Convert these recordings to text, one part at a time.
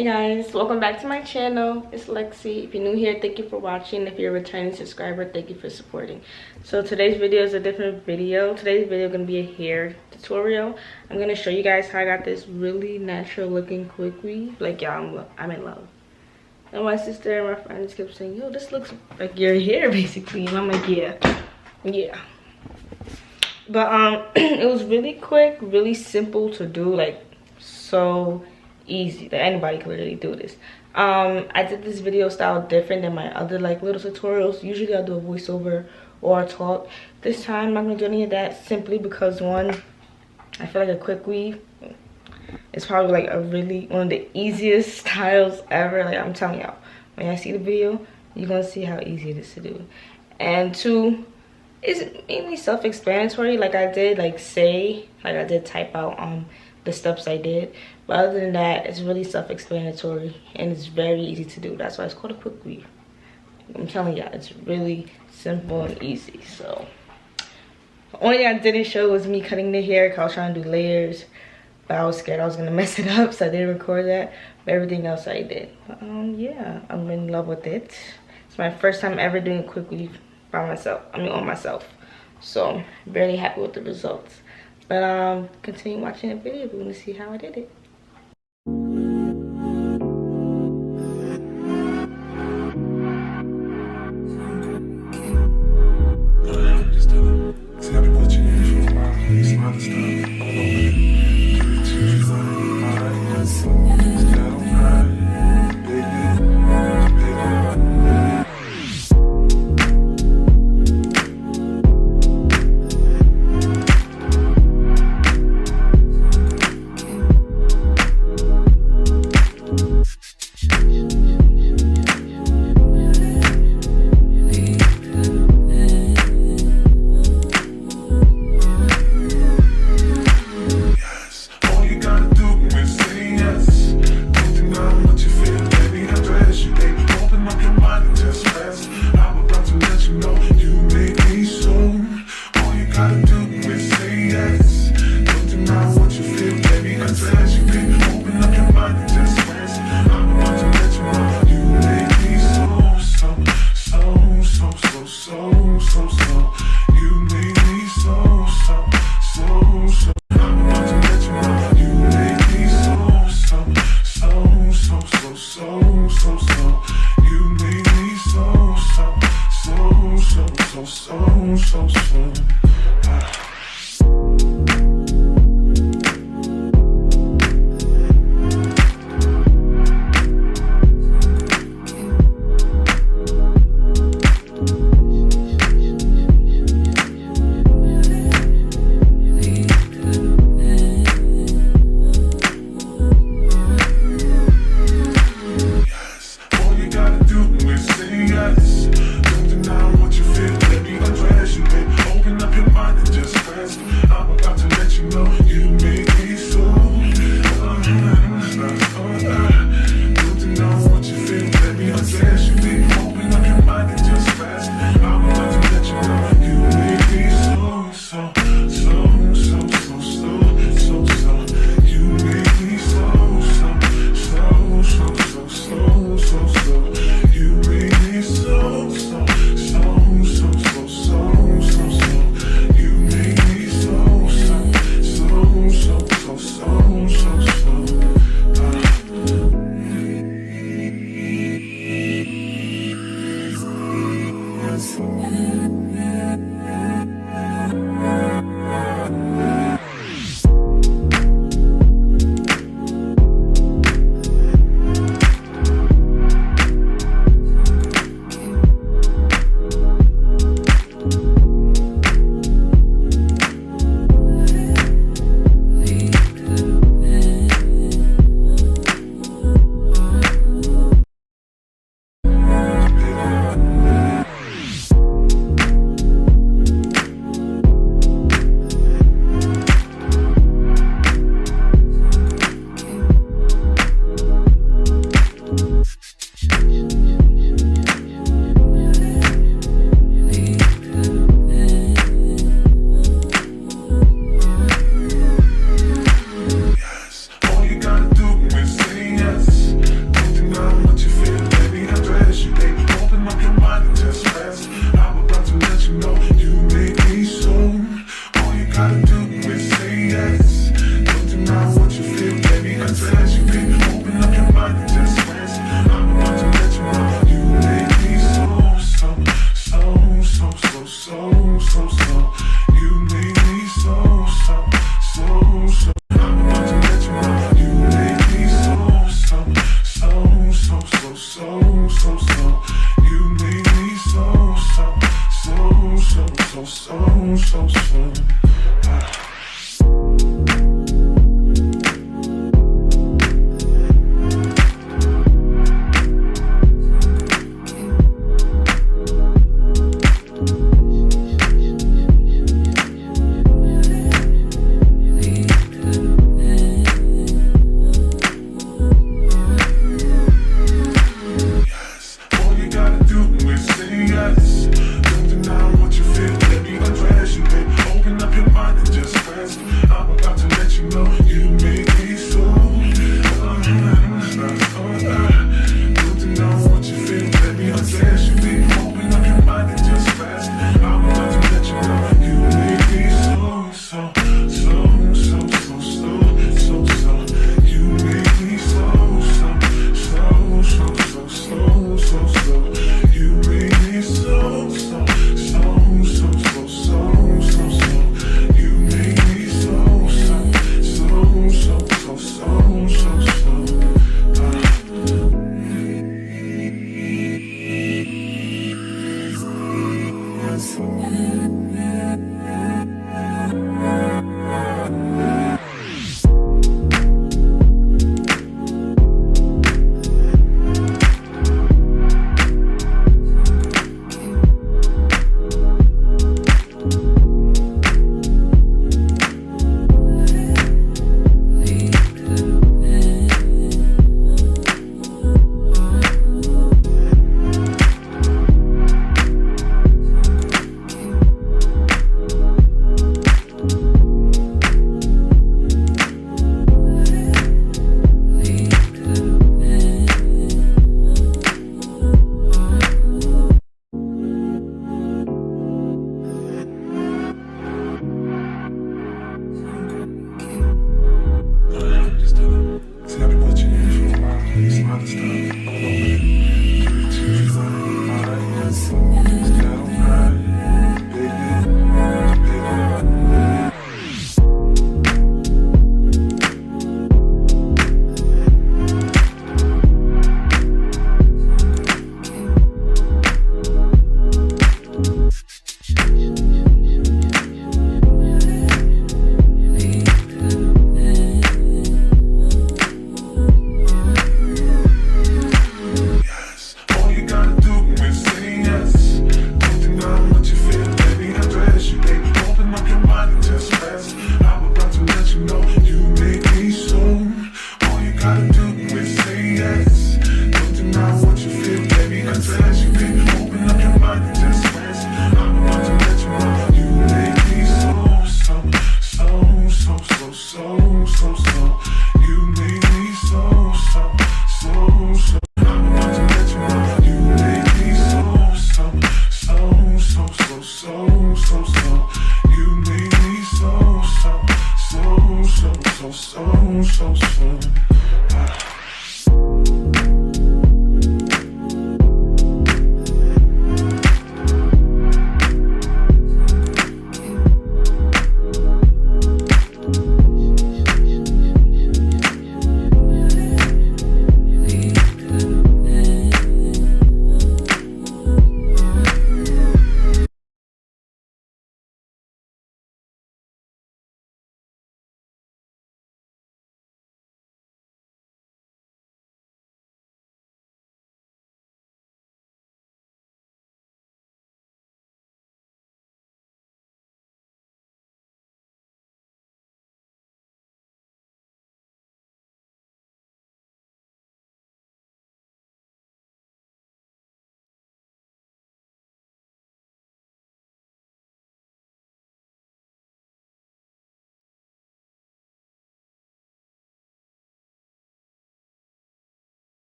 Hey guys, welcome back to my channel. It's Lexi. If you're new here, thank you for watching. If you're a returning subscriber, thank you for supporting. So today's video is a different video. Today's video is going to be a hair tutorial. I'm going to show you guys how I got this really natural looking quick weave. Like, y'all, I'm in love. And my sister and my friends kept saying, yo, this looks like your hair basically. And I'm like, yeah. But it was really quick, really simple to do, like so easy that anybody could literally do this. I did this video style different than my other like little tutorials. Usually I'll do a voiceover or a talk. This time I'm not gonna do any of that, simply because one, I feel like a quick weave is probably like one of the easiest styles ever. Like, I'm telling y'all, when I see the video, you're gonna see how easy it is to do. And two, it's mainly self-explanatory. Like I did type out the steps I did, but other than that, it's really self-explanatory and it's very easy to do. That's why it's called a quick weave. I'm telling y'all, it's really simple and easy. So the only thing I didn't show was me cutting the hair, because I was trying to do layers, but I was scared I was gonna mess it up, so I didn't record that. But everything else I did. Yeah, I'm in love with it. It's my first time ever doing a quick weave by myself. On myself. So I'm very happy with the results. But continue watching the video if you want to see how I did it.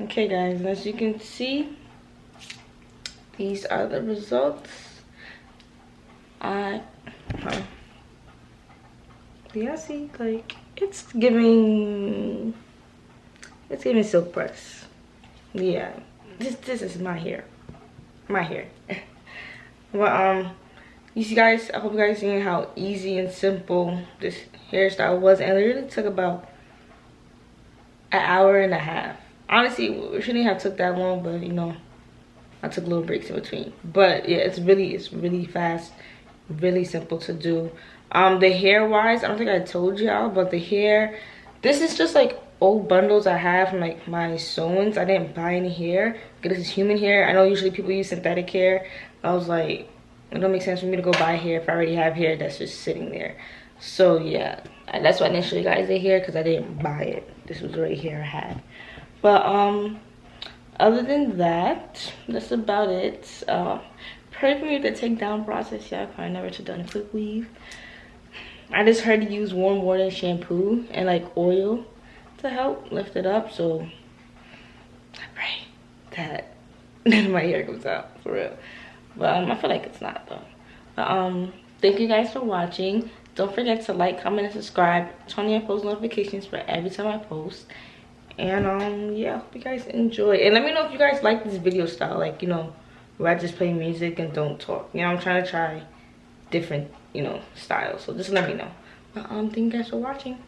Okay guys, and as you can see, these are the results. Yeah, see, like it's giving silk press. Yeah, this is my hair. Well, you see guys, I hope you guys seen how easy and simple this hairstyle was, and it really took about an hour and a half. Honestly, it shouldn't have took that long, but you know, I took little breaks in between. But yeah, it's really fast, really simple to do. The hair wise, I don't think I told y'all, but the hair, this is just like old bundles I have from like my sew-ins. I didn't buy any hair because this is human hair. I know usually people use synthetic hair. I was like, it don't make sense for me to go buy hair if I already have hair that's just sitting there. So yeah, that's why I didn't show you guys the hair, because I didn't buy it. This was already hair I had. But other than that, that's about it. Pray for me with the takedown process. Yeah, I never should done a quick weave. I just heard to use warm water and shampoo and like oil to help lift it up. So I pray that none of my hair comes out, for real. But I feel like it's not though. But thank you guys for watching. Don't forget to like, comment, and subscribe. Turn on your post notifications for every time I post. And yeah, I hope you guys enjoy. And let me know if you guys like this video style, like, you know, where I just play music and don't talk. You know, I'm trying to try different, you know, styles. So just let me know. But thank you guys for watching.